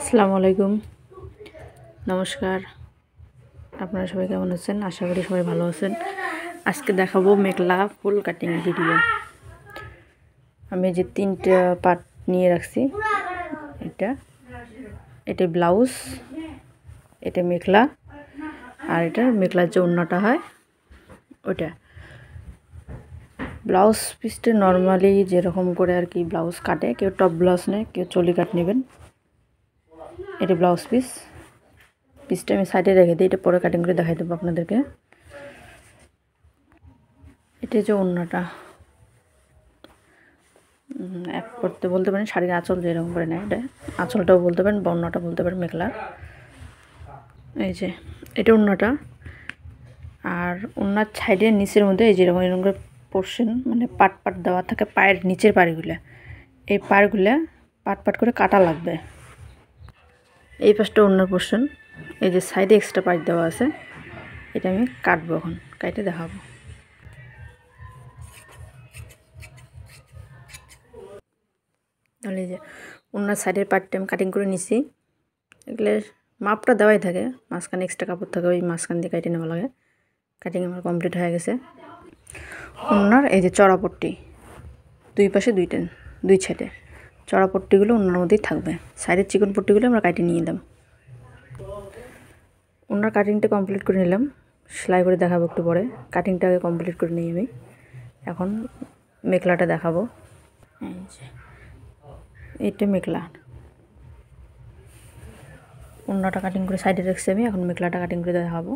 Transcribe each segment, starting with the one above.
আসসালামু আলাইকুম, নমস্কার। আপনারা সবাই কেমন আছেন? আশা করি সবাই ভালো আছেন। আজকে দেখাবো মেখলা ফুল কাটিং ভিডিও। আমি যে 3টা পার্ট নিয়ে রাখছি, এটা ব্লাউজ, এটা মেখলা, আর এটা মেখলার যে ওড়নাটা হয় ওটা। ব্লাউজ পিসটা নর্মালি যেরকম করে আর কি ব্লাউজ কাটে, কেউ টপ ব্লাউজ নেয়, কেউ চলি কাট নেবেন। এটা ব্লাউজ পিসটা আমি সাইডে রেখে দিই, এটা পরে কাটিং করে দেখাই দেবো আপনাদেরকে। এটা যে ওড়নাটা এক করতে বলতে পারেন, শাড়ির আঁচল যেরকম করে নেয় এটা আঁচলটাও বলতে পারেন, বা ওড়নাটা বলতে পারেন মেখলা। এই যে এটা ওড়নাটা, আর ওড়নার সাইডের নিচের মধ্যে এই যেরকম এরকম করে পোর্শন মানে পাট দেওয়া থাকে, পায়ের নিচের পাড়গুলা, এই পাড়গুলা পাট করে কাটা লাগবে। এই পাশটা ওড়নার পোর্শন, এই যে সাইডে এক্সট্রা পাট দেওয়া আছে, এটা আমি কাটবো, এখন কাটে দেখাবো। তাহলে এই যে ওড়নার সাইডের পার্টটা আমি কাটিং করে নিছি। এগুলো মাপটা দেওয়াই থাকে, মাঝখানে এক্সট্রা কাপড় থাকে, ওই মাঝখান দিয়ে কাটিয়ে নেওয়া লাগে। কাটিং আমার কমপ্লিট হয়ে গেছে। ওড়নার এই যে চড়াপট্টি, দুই পাশে দুই সাইডে চড়াপট্টিগুলো ওড়নার মধ্যেই থাকবে, সাইডের চিকন পট্টিগুলো আমরা কাটিয়ে নিয়ে নিলাম। ওড়নার কাটিংটা কমপ্লিট করে নিলাম, সেলাই করে দেখাবো একটু পরে। কাটিংটা আগে কমপ্লিট করে নিই আমি, এখন মেখলাটা দেখাবো। এই যে এটা মেখলা, ওড়নাটা কাটিং করে সাইডে রাখছি আমি, এখন মেখলাটা কাটিং করে দেখাবো।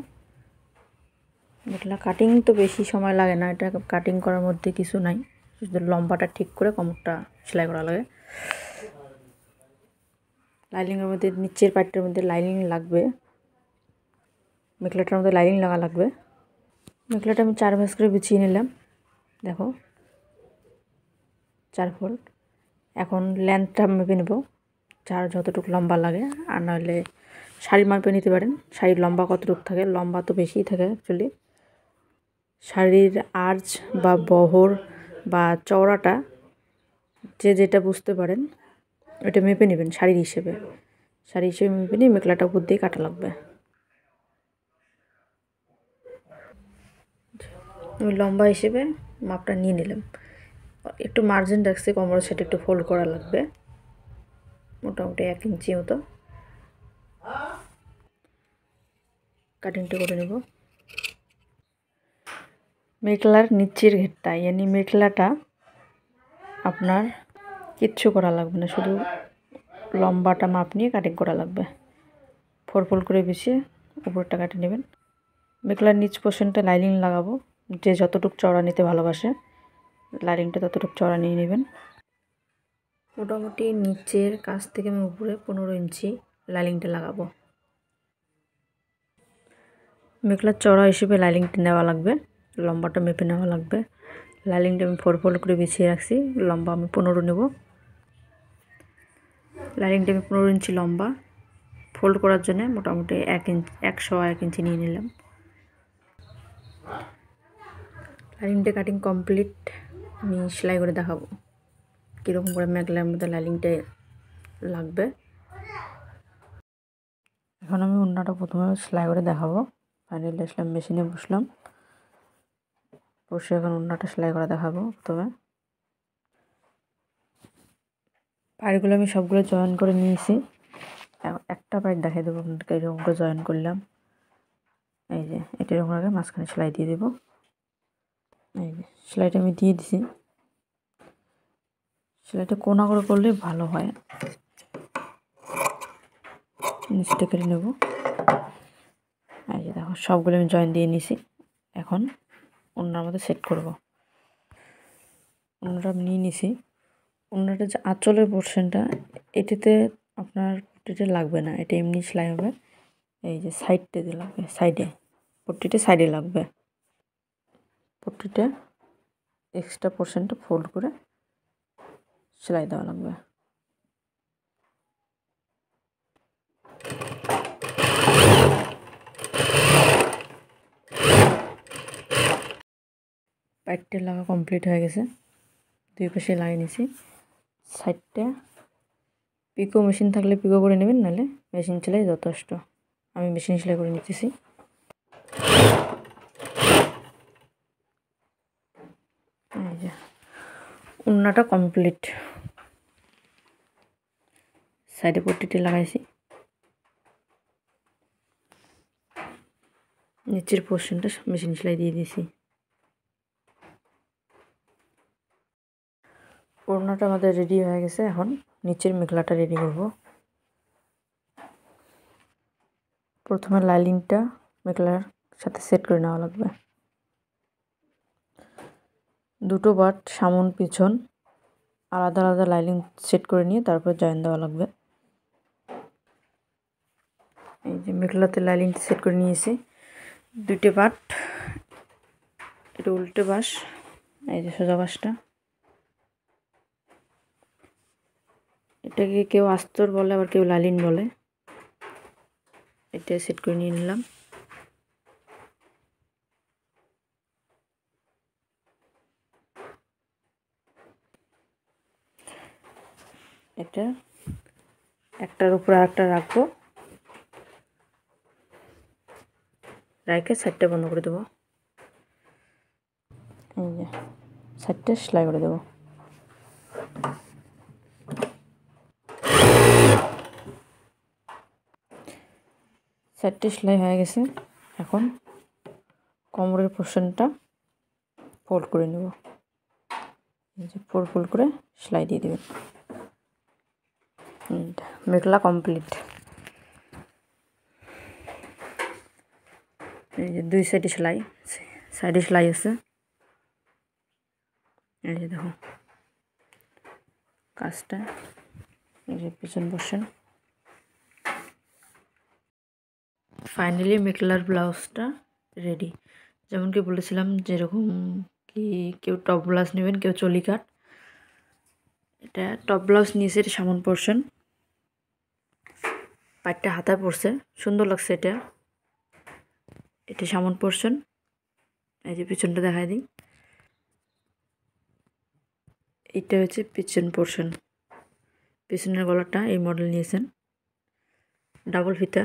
মেখলা কাটিং তো বেশি সময় লাগে না, এটা কাটিং করার মধ্যে কিছু নাই, শুধু লম্বাটা ঠিক করে কোমরটা সেলাই করা লাগে। লাইনিংয়ের মধ্যে নিচের পার্টটার মধ্যে লাইনিং লাগবে, মেখলাটার মধ্যে লাইনিং লাগা লাগবে। মেখলাটা আমি 4 ভাঁজ করে বিছিয়ে নিলাম, দেখো 4 ফোল্ড। এখন লেন্থটা মেপে নেব, যার যতটুকু লম্বা লাগে, আর নাহলে শাড়ির মাপে নিতে পারেন। শাড়ির লম্বা কতটুকু থাকে, লম্বা তো বেশিই থাকে অ্যাকচুয়ালি। শাড়ির আর্চ বা বহর বা চওড়াটা যে যেটা বুঝতে পারেন ওটা মেপে নেবেন শাড়ির হিসেবে মেপে নিয়ে মেখলাটা উপর দিয়ে কাটা লাগবে। আমি লম্বা হিসেবে মাপটা নিয়ে নিলাম, একটু মার্জিন রাখছি, কোমরের সাইডে একটু ফোল্ড করা লাগবে, মোটামুটি 1 ইঞ্চি মতো কাটিংটা করে নেব। মেখলার নিচের ঘেরটা ইয়ানি মেখলাটা আপনার কিচ্ছু করা লাগবে না, শুধু লম্বাটা মাপ নিয়ে কাটিং করা লাগবে। 4 ফোল্ড করে বিছিয়ে উপরটা কাটে নেবেন। মেখলার নিচ পোর্শনটা লাইনিং লাগাবো, যে যতটুকু চওড়া নিতে ভালোবাসে লাইনিংটা ততটুকু চওড়া নিয়ে নেবেন। মোটামুটি নিচের কাছ থেকে আমি উপরে 15 ইঞ্চি লাইনিংটা লাগাবো। মেখলার চওড়া হিসেবে লাইনিংটা নেওয়া লাগবে, লম্বাটা মেপে নেওয়া লাগবে। লাইনিংটা আমি 4 ফোল্ড করে বিছিয়ে রাখছি, লম্বা আমি 15 নেব। লাইনিংটা আমি 15 ইঞ্চি লম্বা, ফোল্ড করার জন্য মোটামুটি 1 ইঞ্চি নিয়ে নিলাম। লাইনিংটা কাটিং কমপ্লিট, আমি সেলাই করে দেখাবো কীরকম করে মেখলার মধ্যে লাইনিংটা লাগবে। এখন আমি ওড়নাটা প্রথমে সেলাই করে দেখাবো। ফাইনালি আসলাম, মেশিনে বসলাম, বসে এখন ওড়নাটা সেলাই করে দেখাবো। প্রথমে পাড়গুলো আমি সবগুলো জয়েন করে নিয়েছি, একটা পাড় দেখাই দেবো আপনাদেরকে, এরকম করে জয়েন করলাম। এই যে এটা এরকম আগে মাঝখানে সেলাই দিয়ে দেবো। এই যে সেলাইটা আমি দিয়ে দিছি, সেলাইটা কোনা করে করলে ভালো হয়। নিচটা কেটে নেব। এই যে দেখো সবগুলো আমি জয়েন দিয়ে নিছি, এখন ওড়নার মধ্যে সেট করব। ওড়নাটা আমি নিয়ে নিছি। ওড়নাটা যে আঁচলের পোর্শনটা, এটাতে আপনার পট্টিটা লাগবে না, এটা এমনি সেলাই হবে। এই যে সাইডটাতে লাগবে, পট্টিটা সাইডে লাগবে। পট্টিটা এক্সট্রা পোর্শনটা ফোল্ড করে সেলাই দেওয়া লাগবে। পাইটটা লাগা কমপ্লিট হয়ে গেছে, দুই পাশে লাগিয়ে নিছি। সাইডটা পিকো মেশিন থাকলে পিকো করে নেবেন, নাহলে মেশিন সেলাই যথেষ্ট। আমি মেশিন সেলাই করে নিতেছি। এই যে ওড়নাটা কমপ্লিট, সাইডে পট্টিটি লাগাইছি, নিচের পোর্শনটা মেশিন সেলাই দিয়ে দিয়েছি। ওড়নাটা আমাদের রেডি হয়ে গেছে, এখন নিচের মেখলাটা রেডি করব। প্রথমে লাইনিংটা মেখলার সাথে সেট করে নেওয়া লাগবে। দুটো বাট সামন পিছন আলাদা আলাদা লাইনিং সেট করে নিয়ে তারপর জয়েন দেওয়া লাগবে। এই যে মেখলাতে লাইনিং সেট করে নিয়েছি, দুইটা বাট, এটা উল্টে বাঁশ, এই যে সোজা বাঁশটা, এটাকে কেউ আস্তর বলে আবার কেউ লাইনিং বলে। এটা সেট করে নিয়ে নিলাম। এটা একটার উপর আরেকটা রাখবো, রেখে সাইডটা বন্ধ করে দেবো। এই যে সাইডটা সেলাই করে দেবো। সাইডটা সেলাই হয়ে গেছে, এখন কোমরের পোর্শনটা ফোল্ড করে নেব। এই যে ফোল্ড করে সেলাই দিয়ে দেবেন। মেখলা কমপ্লিট। এই যে দুই সাইডে সেলাই, সাইডে সেলাই আছে। এই যে দেখো কাজটা, এই যে পিছন পোর্শন। ফাইনালি মেখলার ব্লাউজটা রেডি। যেমন কি বলেছিলাম, যেরকম কি কেউ টপ ব্লাউজ নেবেন, কেউ চলি কাট। এটা টপ ব্লাউজ নিয়েছে, এটা সামন পোর্শন, পাটটা হাতায় পড়ছে, সুন্দর লাগছে এটা। এটা সামন পোর্শন, এই যে পিছনটা দেখাই দিই, এটা হচ্ছে পিছন পোর্শন। পিছনের গলাটা এই মডেল নিয়েছেন, ডাবল ফিতা।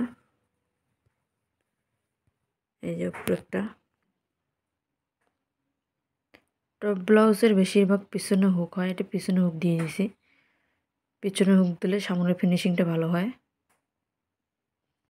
এই যে উপরেরটা। টপ ব্লাউজের বেশিরভাগ পিছনে হুক হয়, এটা পিছনে হুক দিয়ে দিয়েছি। পিছনে হুক দিলে সামনের ফিনিশিংটা ভালো হয়।